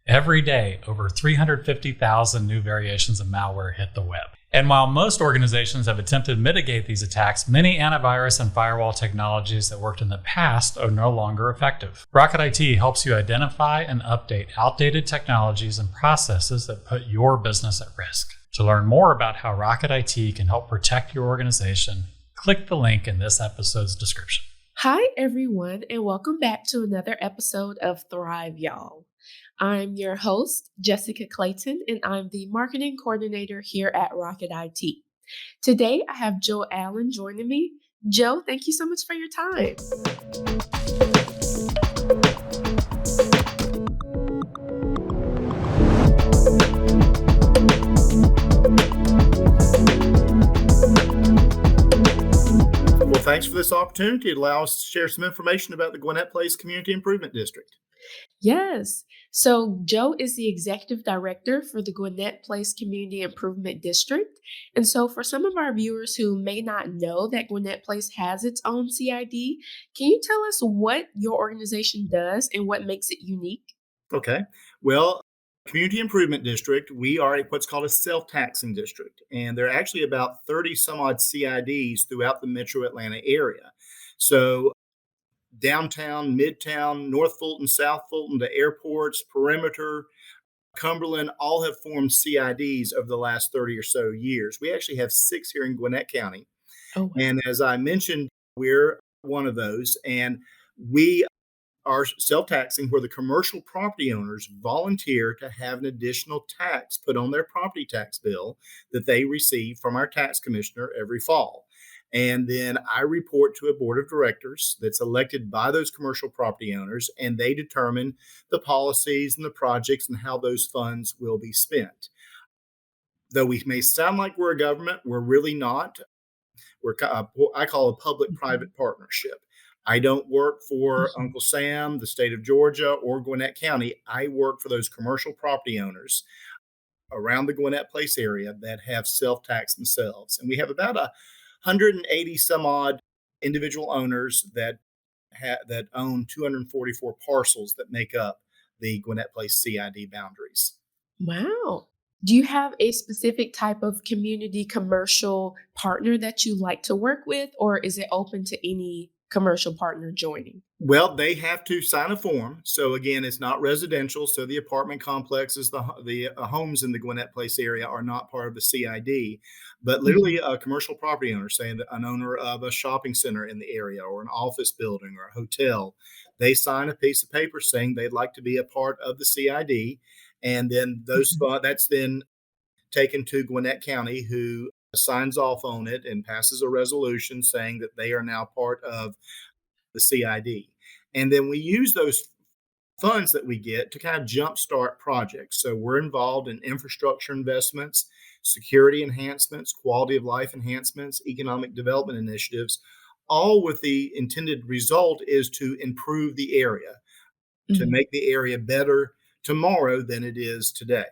Every day, over 350,000 new variations of malware hit the web. And while most organizations have attempted to mitigate these attacks, many antivirus and firewall technologies that worked in the past are no longer effective. Rocket IT helps you identify and update outdated technologies and processes that put your business at risk. To learn more about how Rocket IT can help protect your organization, click the link in this episode's description. Hi, everyone, and welcome back to another episode of Thrive, Y'all. I'm your host, Jessica Clayton, and I'm the marketing coordinator here at Rocket IT. Today, I have Joe Allen joining me. Joe, thank you so much for your time. Well, thanks for this opportunity to allow us to share some information about the Gwinnett Place Community Improvement District. Yes. So Joe is the executive director for the Gwinnett Place Community Improvement District. And so for some of our viewers who may not know that Gwinnett Place has its own CID, can you tell us what your organization does and what makes it unique? Okay. Well, Community Improvement District, we are what's called a self-taxing district. And there are actually about 30 some odd CIDs throughout the metro Atlanta area. So downtown, midtown, North Fulton, South Fulton, the airports, perimeter, Cumberland, all have formed CIDs over the last 30 or so years. We actually have 6 here in Gwinnett County. Oh, wow. And as I mentioned, we're one of those. And we are self-taxing where the commercial property owners volunteer to have an additional tax put on their property tax bill that they receive from our tax commissioner every fall. And then I report to a board of directors that's elected by those commercial property owners, and they determine the policies and the projects and how those funds will be spent. Though we may sound like we're a government, we're really not. I call a public-private partnership. I don't work for Uncle Sam, the state of Georgia, or Gwinnett County. I work for those commercial property owners around the Gwinnett Place area that have self-taxed themselves. And we have about 180 some odd individual owners that own 244 parcels that make up the Gwinnett Place CID boundaries. Wow. Do you have a specific type of community commercial partner that you like to work with, or is it open to any commercial partner joining? Well, they have to sign a form. So again, it's not residential. So the apartment complexes, the homes in the Gwinnett Place area are not part of the CID, but literally a commercial property owner, say an owner of a shopping center in the area or an office building or a hotel, they sign a piece of paper saying they'd like to be a part of the CID. And then that's then taken to Gwinnett County, who signs off on it and passes a resolution saying that they are now part of the CID. And then we use those funds that we get to kind of jumpstart projects. So we're involved in infrastructure investments, security enhancements, quality of life enhancements, economic development initiatives, all with the intended result is to improve the area, to make the area better tomorrow than it is today.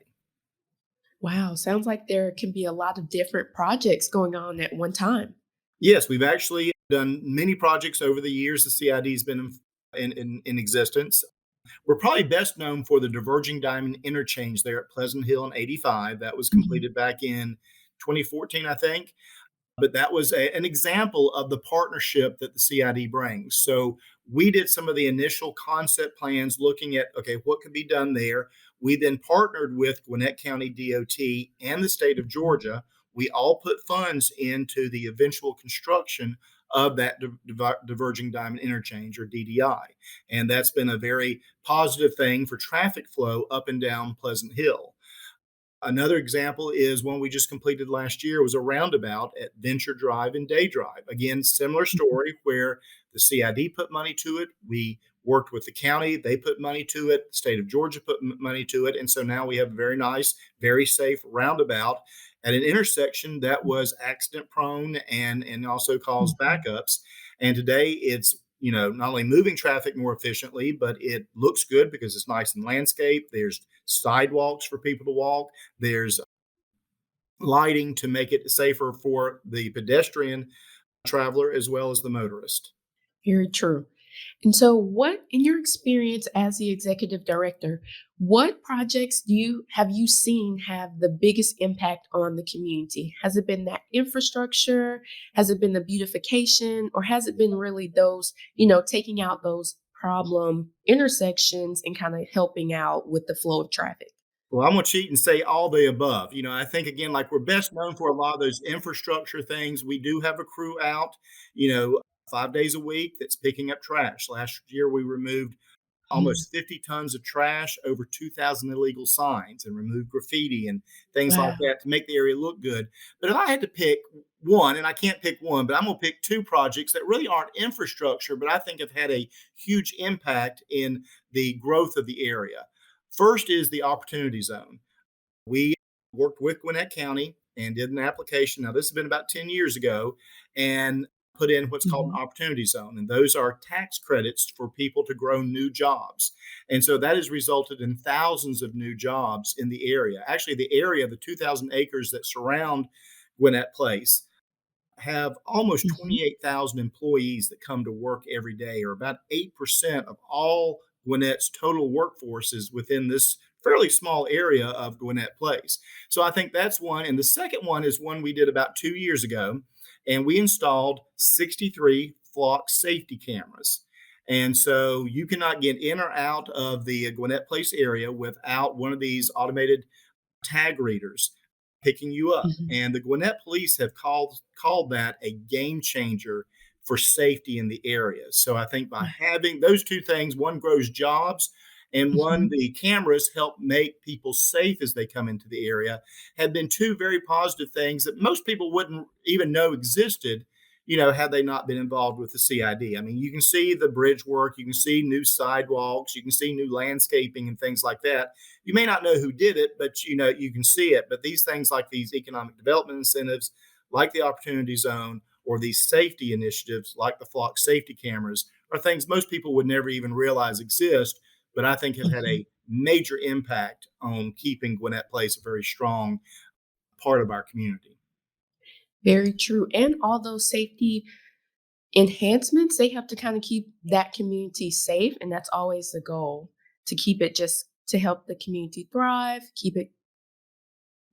Wow, sounds like there can be a lot of different projects going on at one time. Yes, we've actually done many projects over the years. The CID has been in existence. We're probably best known for the Diverging Diamond Interchange there at Pleasant Hill and 85. That was completed back in 2014, I think. But that was an example of the partnership that the CID brings. So we did some of the initial concept plans looking at, okay, what could be done there. We then partnered with Gwinnett County DOT and the state of Georgia. We all put funds into the eventual construction of that Diverging Diamond Interchange, or DDI. And that's been a very positive thing for traffic flow up and down Pleasant Hill. Another example is one we just completed last year was a roundabout at Venture Drive and Day Drive. Again, similar story where the CID put money to it. We worked with the county. They put money to it. The state of Georgia put money to it. And so now we have a very nice, very safe roundabout at an intersection that was accident prone and also caused backups. And today it's not only moving traffic more efficiently, but it looks good because it's nice and landscaped. There's sidewalks for people to walk. There's lighting to make it safer for the pedestrian traveler as well as the motorist. Very true. And so, what, in your experience as the executive director, what projects have you seen have the biggest impact on the community? Has it been that infrastructure? Has it been the beautification? Or has it been really those, taking out those problem intersections and kind of helping out with the flow of traffic? Well, I'm going to cheat and say all the above. I think again, like we're best known for a lot of those infrastructure things. We do have a crew out, you know, 5 days a week that's picking up trash. Last year, we removed Mhm. almost 50 tons of trash, over 2,000 illegal signs, and removed graffiti and things like Wow. that to make the area look good. But if I had to pick one, and I can't pick one, but I'm going to pick two projects that really aren't infrastructure, but I think have had a huge impact in the growth of the area. First is the Opportunity Zone. We worked with Gwinnett County and did an application. Now, this has been about 10 years ago, and put in what's called Mhm. an Opportunity Zone. And those are tax credits for people to grow new jobs. And so that has resulted in thousands of new jobs in the area. Actually, the area, the 2,000 acres that surround Gwinnett Place, have almost Mhm. 28,000 employees that come to work every day, or about 8% of all Gwinnett's total workforce is within this fairly small area of Gwinnett Place. So I think that's one. And the second one is one we did about 2 years ago, and we installed 63 flock safety cameras. And so you cannot get in or out of the Gwinnett Place area without one of these automated tag readers picking you up. Mhm. And the Gwinnett police have called that a game changer for safety in the area. So I think by having those two things, one grows jobs, and one, Mhm. the cameras help make people safe as they come into the area, have been two very positive things that most people wouldn't even know existed, had they not been involved with the CID. I mean, you can see the bridge work, you can see new sidewalks, you can see new landscaping and things like that. You may not know who did it, but you can see it. But these things like these economic development incentives, like the Opportunity Zone, or these safety initiatives like the flock safety cameras, are things most people would never even realize exist, but I think have had Mhm. a major impact on keeping Gwinnett Place a very strong part of our community. Very true. And all those safety enhancements, they have to kind of keep that community safe. And that's always the goal, to keep it just to help the community thrive, keep it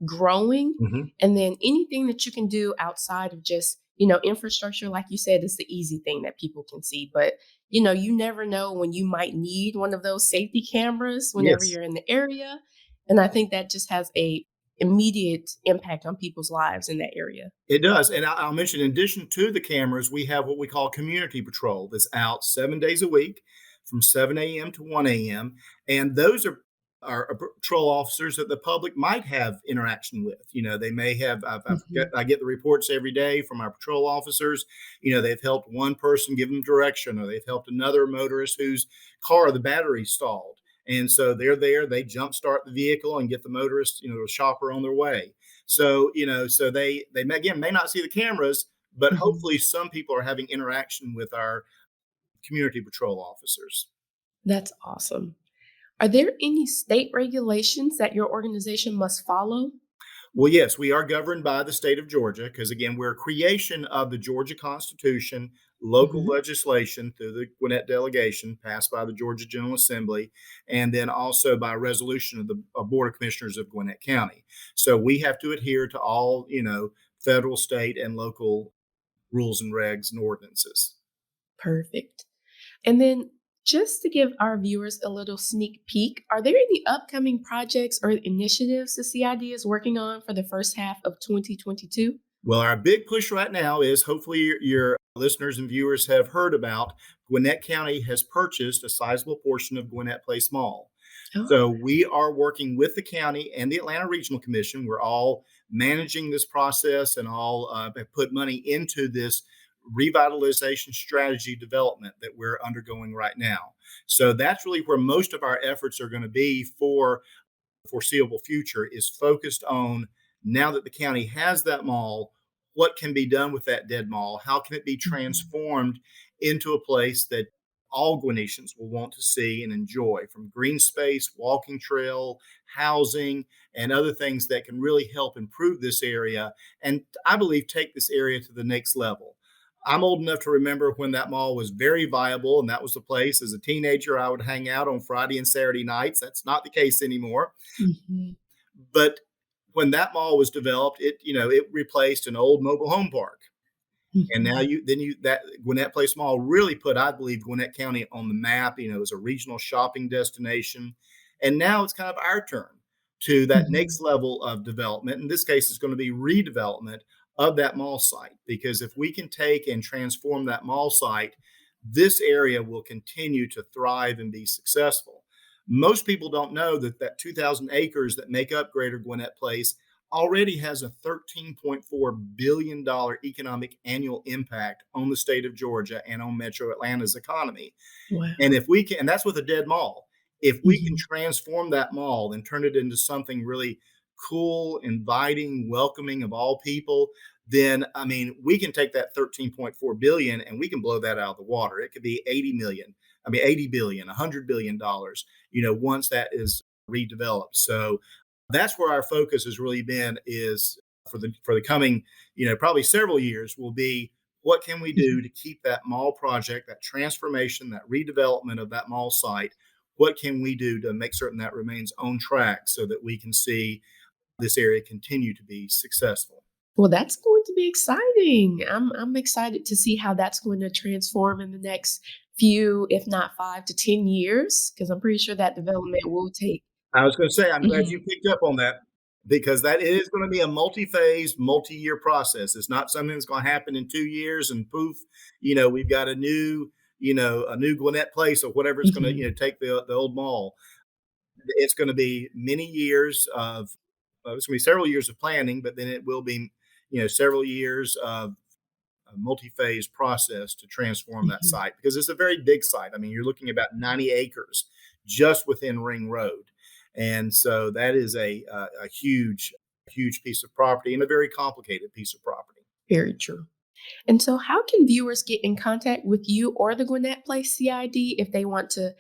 growing. Mhm. And then anything that you can do outside of just, infrastructure, like you said, is the easy thing that people can see. But, you never know when you might need one of those safety cameras whenever Yes. you're in the area. And I think that just has a immediate impact on people's lives in that area. It does. And I'll mention, in addition to the cameras, we have what we call community patrol that's out 7 days a week from 7 a.m. to 1 a.m. And those are patrol officers that the public might have interaction with. They may have, Mhm. I get the reports every day from our patrol officers. They've helped one person give them direction, or they've helped another motorist whose car, the battery stalled. And so they're there, they jumpstart the vehicle and get the motorist, the shopper on their way. So so they may not see the cameras, but Mhm. hopefully some people are having interaction with our community patrol officers. That's awesome. Are there any state regulations that your organization must follow? Well, yes, we are governed by the state of Georgia because, again, we're a creation of the Georgia Constitution, local Mhm. legislation through the Gwinnett delegation passed by the Georgia General Assembly, and then also by resolution of the Board of Commissioners of Gwinnett County. So we have to adhere to all, federal, state, and local rules and regs and ordinances. Perfect. And then, just to give our viewers a little sneak peek, are there any upcoming projects or initiatives the CID is working on for the first half of 2022? Well, our big push right now is, hopefully your listeners and viewers have heard about, Gwinnett County has purchased a sizable portion of Gwinnett Place Mall. So Oh. we are working with the county and the Atlanta Regional Commission. We're all managing this process and all have put money into this revitalization strategy development that we're undergoing right now. So that's really where most of our efforts are going to be for foreseeable future, is focused on, now that the county has that mall, what can be done with that dead mall? How can it be Mhm. transformed into a place that all Gwinnetians will want to see and enjoy, from green space, walking trail, housing, and other things that can really help improve this area, and I believe take this area to the next level. I'm old enough to remember when that mall was very viable, and that was the place as a teenager I would hang out on Friday and Saturday nights. That's not the case anymore. Mhm. But when that mall was developed, it replaced an old mobile home park. And now Mhm. that Gwinnett Place Mall really put, I believe, Gwinnett County on the map, as a regional shopping destination. And now it's kind of our turn to that Mhm. next level of development. In this case, it's going to be redevelopment of that mall site. Because if we can take and transform that mall site, this area will continue to thrive and be successful. Most people don't know that 2,000 acres that make up Greater Gwinnett Place already has a $13.4 billion economic annual impact on the state of Georgia and on Metro Atlanta's economy. And Wow. if we can, and that's with a dead mall, if we can Mhm. transform that mall and turn it into something really cool, inviting, welcoming of all people, then I mean, we can take that 13.4 billion and we can blow that out of the water. It could be 80 million, 80 billion, $100 billion, once that is redeveloped. So that's where our focus has really been is for the coming, probably several years will be what can we do Mhm. to keep that mall project, that transformation, that redevelopment of that mall site? What can we do to make certain that remains on track so that we can see this area continue to be successful? Well, that's going to be exciting. I'm excited to see how that's going to transform in the next few, if not 5 to 10 years, because I'm pretty sure that development will take. I was going to say, I'm glad you Mhm. picked up on that because that is going to be a multi-phase, multi-year process. It's not something that's going to happen in 2 years and poof, we've got a new Gwinnett Place or whatever it's going to, Mhm. take the old mall. It's going to be many years of, it's going to be several years of planning, but then it will be, several years of a multi-phase process to transform that Mhm. site because it's a very big site. I mean, you're looking about 90 acres just within Ring Road, and so that is a huge piece of property and a very complicated piece of property. Very true. And so, how can viewers get in contact with you or the Gwinnett Place CID if they want to,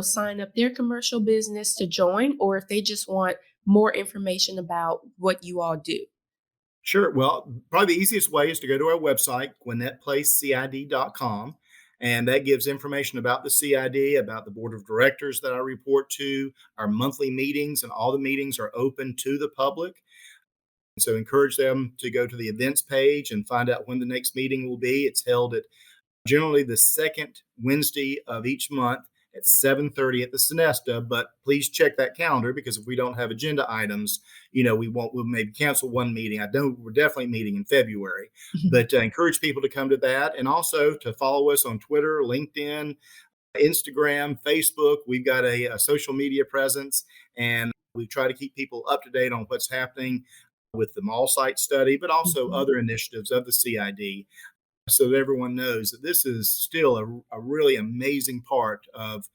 sign up their commercial business to join, or if they just want more information about what you all do? Sure. Well, probably the easiest way is to go to our website, GwinnettPlaceCID.com. And that gives information about the CID, about the board of directors that I report to, our monthly meetings, and all the meetings are open to the public. So encourage them to go to the events page and find out when the next meeting will be. It's held at generally the second Wednesday of each month at 7:30 at the Sonesta. But please check that calendar because if we don't have agenda items, we'll maybe cancel one meeting. I know we're definitely meeting in February, but encourage people to come to that and also to follow us on Twitter, LinkedIn, Instagram, Facebook. We've got a social media presence and we try to keep people up to date on what's happening with the mall site study, but also Mhm. other initiatives of the CID so that everyone knows that this is still a really amazing part of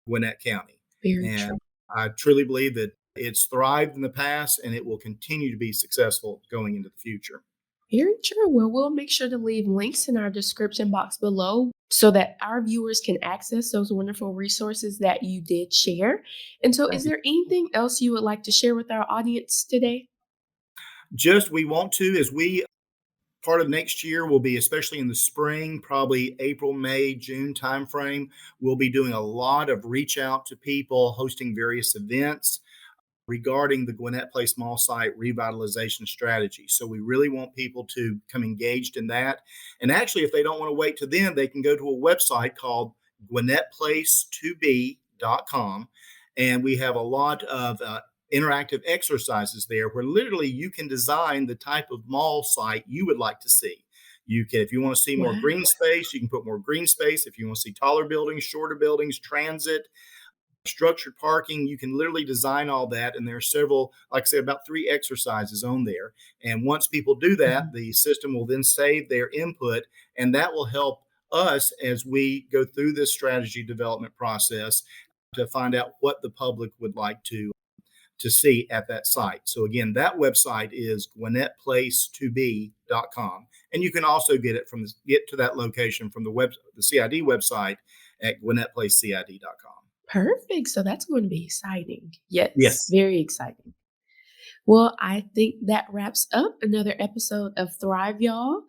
Gwinnett County. Very And true. I truly believe that it's thrived in the past and it will continue to be successful going into the future. Very true. Well, we'll make sure to leave links in our description box below so that our viewers can access those wonderful resources that you did share. And so, is Thank you. there anything else you would like to share with our audience today? Just we want to, as we part of next year will be especially in the spring, probably April, May, June timeframe. We'll be doing a lot of reach out to people, hosting various events regarding the Gwinnett Place Mall site revitalization strategy. So we really want people to come engaged in that. And actually, if they don't want to wait to then, they can go to a website called GwinnettPlace2B.com. And we have a lot of interactive exercises there where literally you can design the type of mall site you would like to see. You can, if you want to see more Wow. green space, you can put more green space. If you want to see taller buildings, shorter buildings, transit, structured parking, you can literally design all that. And there are several, like I said, about 3 exercises on there. And once people do that, Mhm. the system will then save their input, and that will help us as we go through this strategy development process to find out what the public would like to see at that site. So again, that website is GwinnettPlace2B.com. And you can also get to that location from the CID website at GwinnettPlaceCID.com. Perfect. So that's going to be exciting. Yes, Yes. very exciting. Well, I think that wraps up another episode of Thrive, y'all.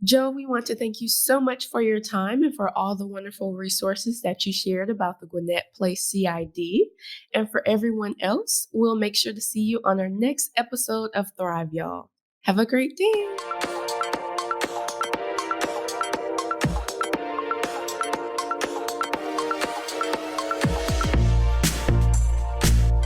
Joe, we want to thank you so much for your time and for all the wonderful resources that you shared about the Gwinnett Place CID. And for everyone else, we'll make sure to see you on our next episode of Thrive, y'all. Have a great day.